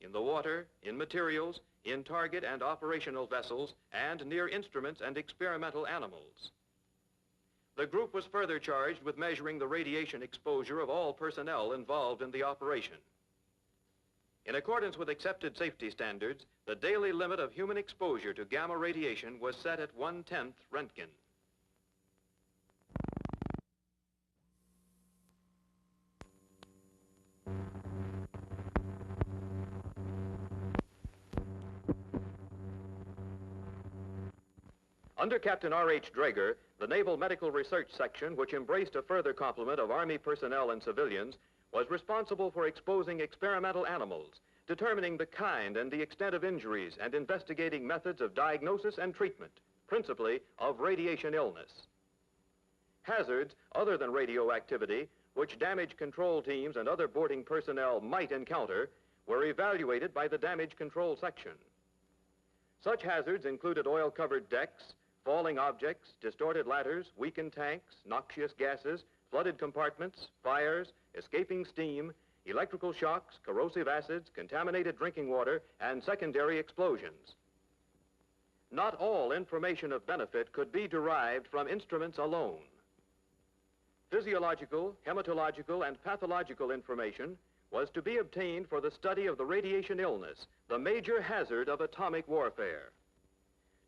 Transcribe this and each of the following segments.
in the water, in materials, in target and operational vessels, and near instruments and experimental animals. The group was further charged with measuring the radiation exposure of all personnel involved in the operation. In accordance with accepted safety standards, the daily limit of human exposure to gamma radiation was set at 1/10 Roentgen. Under Captain R.H. Draeger, the Naval Medical Research Section, which embraced a further complement of Army personnel and civilians, was responsible for exposing experimental animals, determining the kind and the extent of injuries, and investigating methods of diagnosis and treatment, principally of radiation illness. Hazards other than radioactivity, which damage control teams and other boarding personnel might encounter, were evaluated by the Damage Control Section. Such hazards included oil-covered decks, falling objects, distorted ladders, weakened tanks, noxious gases, flooded compartments, fires, escaping steam, electrical shocks, corrosive acids, contaminated drinking water, and secondary explosions. Not all information of benefit could be derived from instruments alone. Physiological, hematological, and pathological information was to be obtained for the study of the radiation illness, the major hazard of atomic warfare.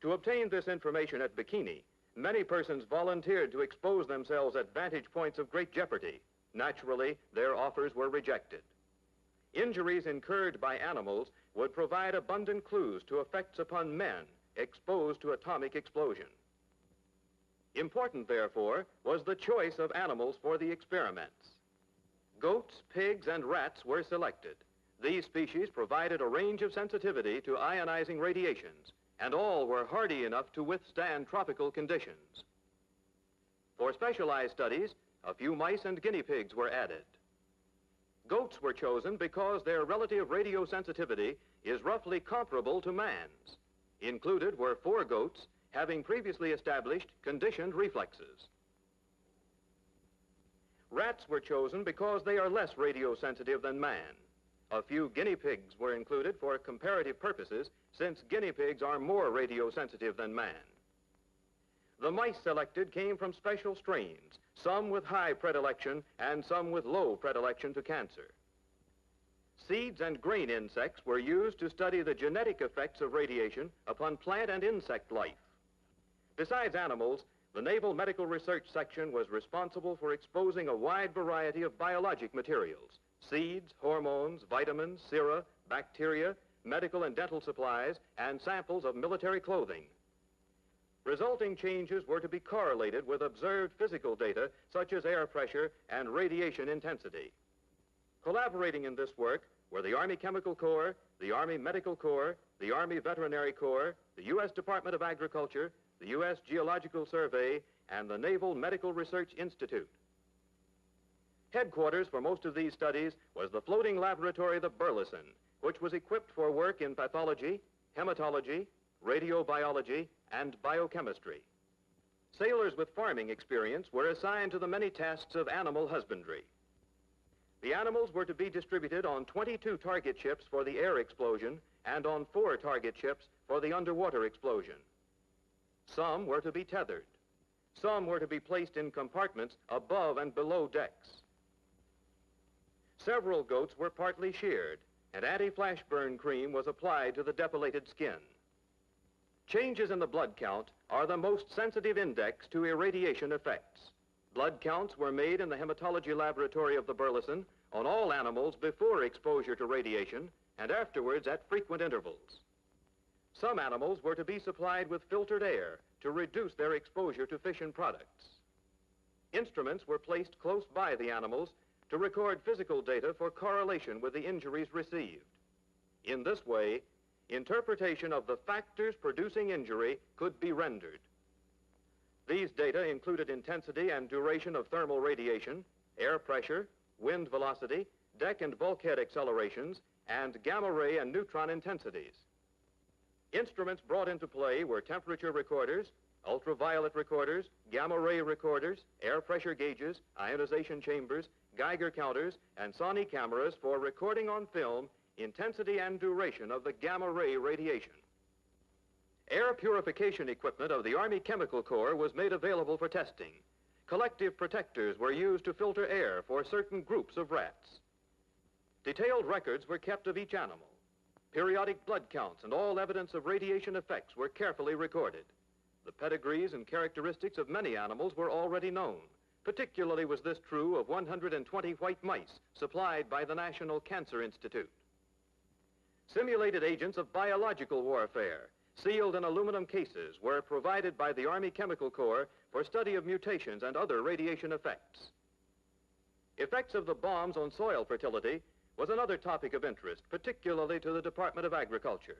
To obtain this information at Bikini, many persons volunteered to expose themselves at vantage points of great jeopardy. Naturally, their offers were rejected. Injuries incurred by animals would provide abundant clues to effects upon men exposed to atomic explosion. Important, therefore, was the choice of animals for the experiments. Goats, pigs, and rats were selected. These species provided a range of sensitivity to ionizing radiations, and all were hardy enough to withstand tropical conditions. For specialized studies, a few mice and guinea pigs were added. Goats were chosen because their relative radiosensitivity is roughly comparable to man's. Included were 4 goats having previously established conditioned reflexes. Rats were chosen because they are less radiosensitive than man. A few guinea pigs were included for comparative purposes, since guinea pigs are more radiosensitive than man. The mice selected came from special strains, some with high predilection and some with low predilection to cancer. Seeds and grain insects were used to study the genetic effects of radiation upon plant and insect life. Besides animals, the Naval Medical Research Section was responsible for exposing a wide variety of biologic materials: seeds, hormones, vitamins, sera, bacteria, medical and dental supplies, and samples of military clothing. Resulting changes were to be correlated with observed physical data such as air pressure and radiation intensity. Collaborating in this work were the Army Chemical Corps, the Army Medical Corps, the Army Veterinary Corps, the U.S. Department of Agriculture, the U.S. Geological Survey, and the Naval Medical Research Institute. Headquarters for most of these studies was the floating laboratory, the Burleson, which was equipped for work in pathology, hematology, radiobiology, and biochemistry. Sailors with farming experience were assigned to the many tasks of animal husbandry. The animals were to be distributed on 22 target ships for the air explosion and on 4 target ships for the underwater explosion. Some were to be tethered. Some were to be placed in compartments above and below decks. Several goats were partly sheared, and anti-flash burn cream was applied to the depilated skin. Changes in the blood count are the most sensitive index to irradiation effects. Blood counts were made in the hematology laboratory of the Burleson on all animals before exposure to radiation and afterwards at frequent intervals. Some animals were to be supplied with filtered air to reduce their exposure to fission products. Instruments were placed close by the animals to record physical data for correlation with the injuries received. In this way, interpretation of the factors producing injury could be rendered. These data included intensity and duration of thermal radiation, air pressure, wind velocity, deck and bulkhead accelerations, and gamma ray and neutron intensities. Instruments brought into play were temperature recorders, ultraviolet recorders, gamma ray recorders, air pressure gauges, ionization chambers, Geiger counters, and Sony cameras for recording on film intensity and duration of the gamma ray radiation. Air purification equipment of the Army Chemical Corps was made available for testing. Collective protectors were used to filter air for certain groups of rats. Detailed records were kept of each animal. Periodic blood counts and all evidence of radiation effects were carefully recorded. The pedigrees and characteristics of many animals were already known. Particularly was this true of 120 white mice supplied by the National Cancer Institute. Simulated agents of biological warfare, sealed in aluminum cases, were provided by the Army Chemical Corps for study of mutations and other radiation effects. Effects of the bombs on soil fertility was another topic of interest, particularly to the Department of Agriculture.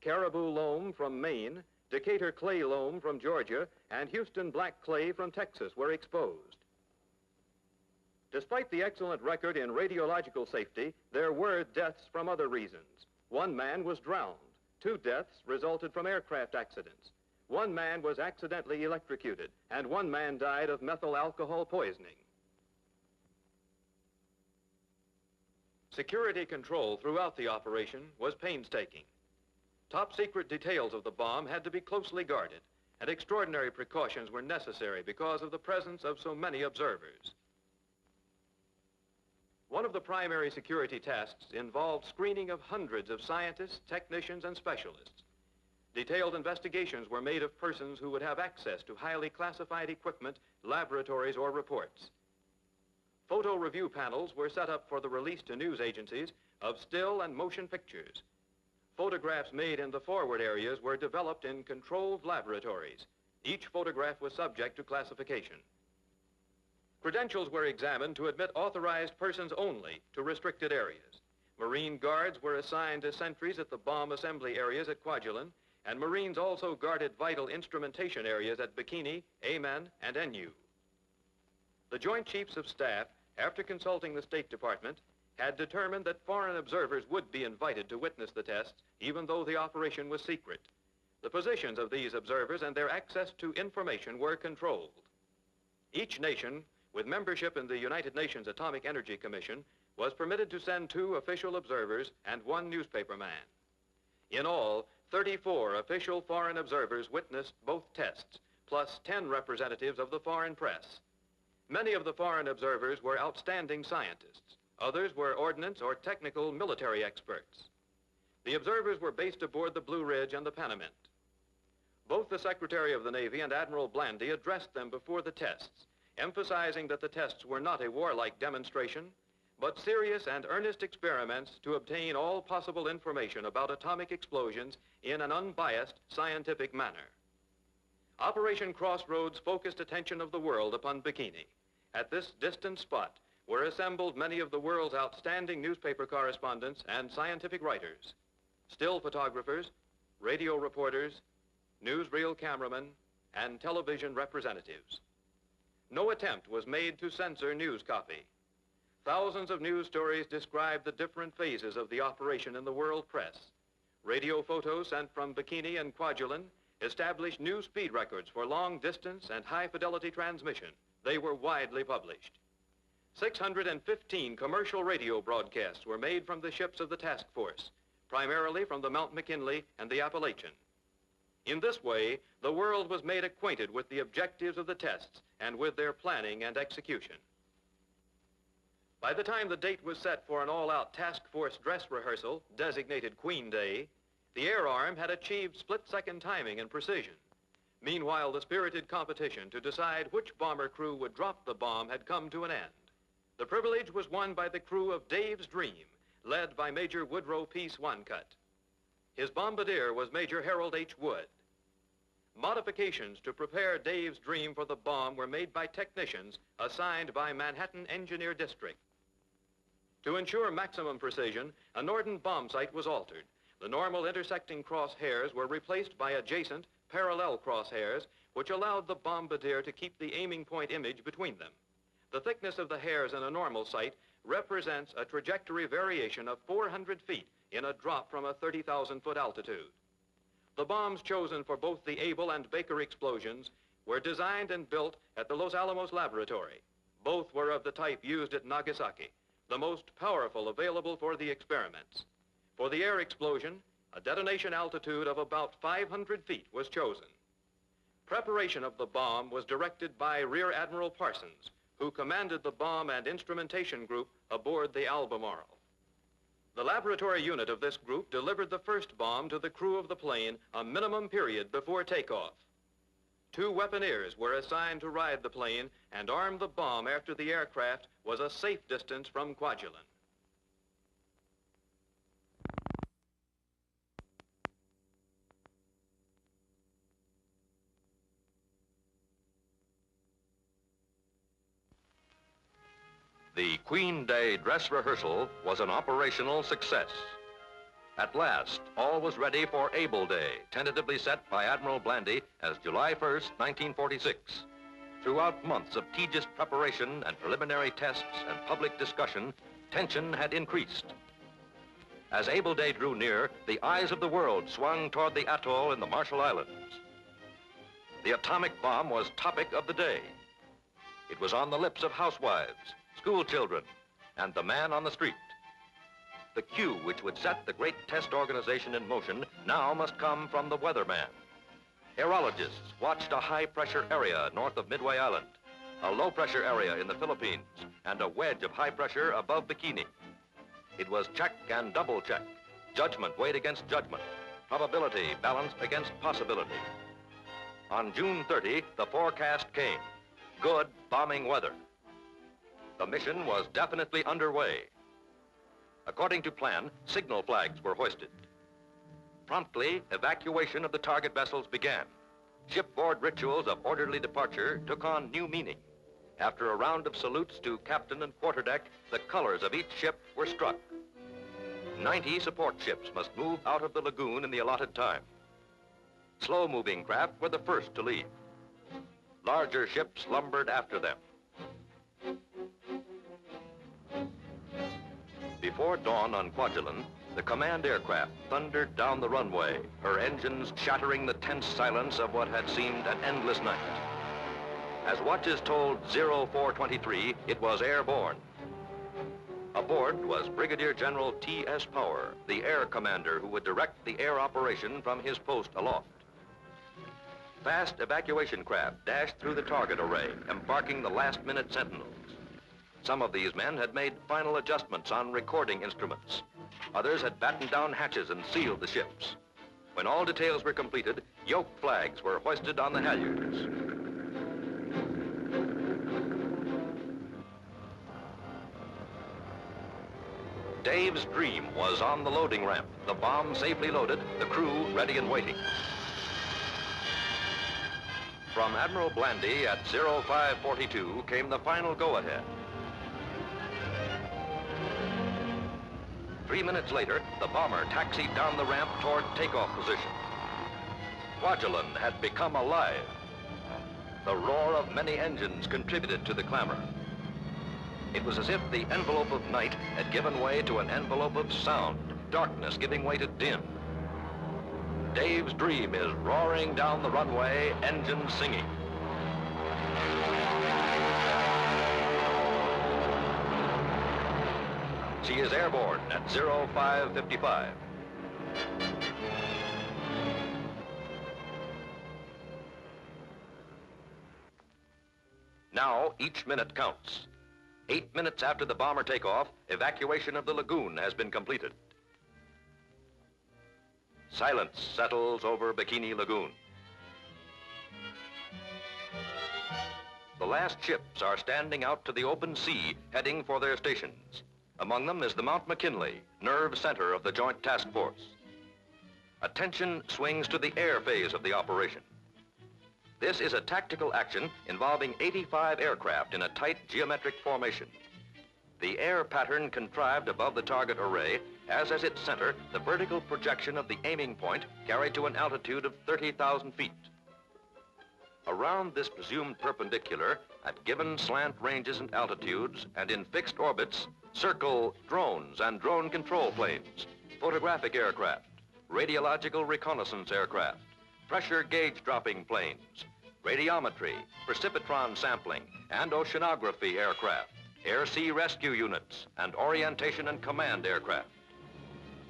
Caribou loam from Maine, Decatur clay loam from Georgia, and Houston black clay from Texas were exposed. Despite the excellent record in radiological safety, there were deaths from other reasons. One man was drowned. 2 deaths resulted from aircraft accidents. 1 man was accidentally electrocuted, and 1 man died of methyl alcohol poisoning. Security control throughout the operation was painstaking. Top secret details of the bomb had to be closely guarded, and extraordinary precautions were necessary because of the presence of so many observers. One of the primary security tasks involved screening of hundreds of scientists, technicians, and specialists. Detailed investigations were made of persons who would have access to highly classified equipment, laboratories, or reports. Photo review panels were set up for the release to news agencies of still and motion pictures. Photographs made in the forward areas were developed in controlled laboratories. Each photograph was subject to classification. Credentials were examined to admit authorized persons only to restricted areas. Marine guards were assigned to sentries at the bomb assembly areas at Kwajalein, and Marines also guarded vital instrumentation areas at Bikini, Amen, and NU. The Joint Chiefs of Staff, after consulting the State Department, had determined that foreign observers would be invited to witness the tests, even though the operation was secret. The positions of these observers and their access to information were controlled. Each nation, with membership in the United Nations Atomic Energy Commission, was permitted to send 2 official observers and 1 newspaperman. In all, 34 official foreign observers witnessed both tests, plus 10 representatives of the foreign press. Many of the foreign observers were outstanding scientists. Others were ordnance or technical military experts. The observers were based aboard the Blue Ridge and the Panamint. Both the Secretary of the Navy and Admiral Blandy addressed them before the tests, emphasizing that the tests were not a warlike demonstration, but serious and earnest experiments to obtain all possible information about atomic explosions in an unbiased scientific manner. Operation Crossroads focused attention of the world upon Bikini. At this distant spot were assembled many of the world's outstanding newspaper correspondents and scientific writers, still photographers, radio reporters, newsreel cameramen, and television representatives. No attempt was made to censor news copy. Thousands of news stories described the different phases of the operation in the world press. Radio photos sent from Bikini and Kwajalein established new speed records for long distance and high fidelity transmission. They were widely published. 615 commercial radio broadcasts were made from the ships of the task force, primarily from the Mount McKinley and the Appalachian. In this way, the world was made acquainted with the objectives of the tests and with their planning and execution. By the time the date was set for an all-out task force dress rehearsal, designated Queen Day, the Air Arm had achieved split-second timing and precision. Meanwhile, the spirited competition to decide which bomber crew would drop the bomb had come to an end. The privilege was won by the crew of Dave's Dream, led by Major Woodrow P. Swancutt. His bombardier was Major Harold H. Wood. Modifications to prepare Dave's Dream for the bomb were made by technicians assigned by Manhattan Engineer District. To ensure maximum precision, a Norden bomb sight was altered. The normal intersecting crosshairs were replaced by adjacent, parallel crosshairs, which allowed the bombardier to keep the aiming point image between them. The thickness of the hairs in a normal sight represents a trajectory variation of 400 feet in a drop from a 30,000-foot altitude. The bombs chosen for both the Able and Baker explosions were designed and built at the Los Alamos laboratory. Both were of the type used at Nagasaki, the most powerful available for the experiments. For the air explosion, a detonation altitude of about 500 feet was chosen. Preparation of the bomb was directed by Rear Admiral Parsons, who commanded the bomb and instrumentation group aboard the Albemarle. The laboratory unit of this group delivered the first bomb to the crew of the plane a minimum period before takeoff. 2 weaponeers were assigned to ride the plane and arm the bomb after the aircraft was a safe distance from Kwajalein. The Queen Day dress rehearsal was an operational success. At last, all was ready for Able Day, tentatively set by Admiral Blandy as July 1st, 1946. Throughout months of tedious preparation and preliminary tests and public discussion, tension had increased. As Able Day drew near, the eyes of the world swung toward the atoll in the Marshall Islands. The atomic bomb was topic of the day. It was on the lips of housewives, school children, and the man on the street. The cue which would set the great test organization in motion now must come from the weatherman. Aerologists watched a high-pressure area north of Midway Island, a low-pressure area in the Philippines, and a wedge of high pressure above Bikini. It was check and double check, judgment weighed against judgment, probability balanced against possibility. On June 30, the forecast came. Good bombing weather. The mission was definitely underway. According to plan, signal flags were hoisted. Promptly, evacuation of the target vessels began. Shipboard rituals of orderly departure took on new meaning. After a round of salutes to captain and quarterdeck, the colors of each ship were struck. 90 support ships must move out of the lagoon in the allotted time. Slow-moving craft were the first to leave. Larger ships lumbered after them. Before dawn on Kwajalein, the command aircraft thundered down the runway, her engines shattering the tense silence of what had seemed an endless night. As watches told 0423, it was airborne. Aboard was Brigadier General T.S. Power, the air commander who would direct the air operation from his post aloft. Fast evacuation craft dashed through the target array, embarking the last-minute sentinels. Some of these men had made final adjustments on recording instruments. Others had battened down hatches and sealed the ships. When all details were completed, yoke flags were hoisted on the halyards. Dave's dream was on the loading ramp, the bomb safely loaded, the crew ready and waiting. From Admiral Blandy at 0542 came the final go-ahead. 3 minutes later, the bomber taxied down the ramp toward takeoff position. Kwajalein had become alive. The roar of many engines contributed to the clamor. It was as if the envelope of night had given way to an envelope of sound, darkness giving way to din. Dave's dream is roaring down the runway, engines singing. She is airborne at 0555. Now, each minute counts. 8 minutes after the bomber takeoff, evacuation of the lagoon has been completed. Silence settles over Bikini Lagoon. The last ships are standing out to the open sea, heading for their stations. Among them is the Mount McKinley, nerve center of the Joint Task Force. Attention swings to the air phase of the operation. This is a tactical action involving 85 aircraft in a tight geometric formation. The air pattern contrived above the target array has as its center the vertical projection of the aiming point carried to an altitude of 30,000 feet. Around this presumed perpendicular, at given slant ranges and altitudes, and in fixed orbits, circle drones and drone control planes, photographic aircraft, radiological reconnaissance aircraft, pressure gauge dropping planes, radiometry, precipitron sampling, and oceanography aircraft, air-sea rescue units, and orientation and command aircraft.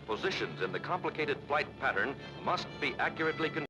Positions in the complicated flight pattern must be accurately controlled.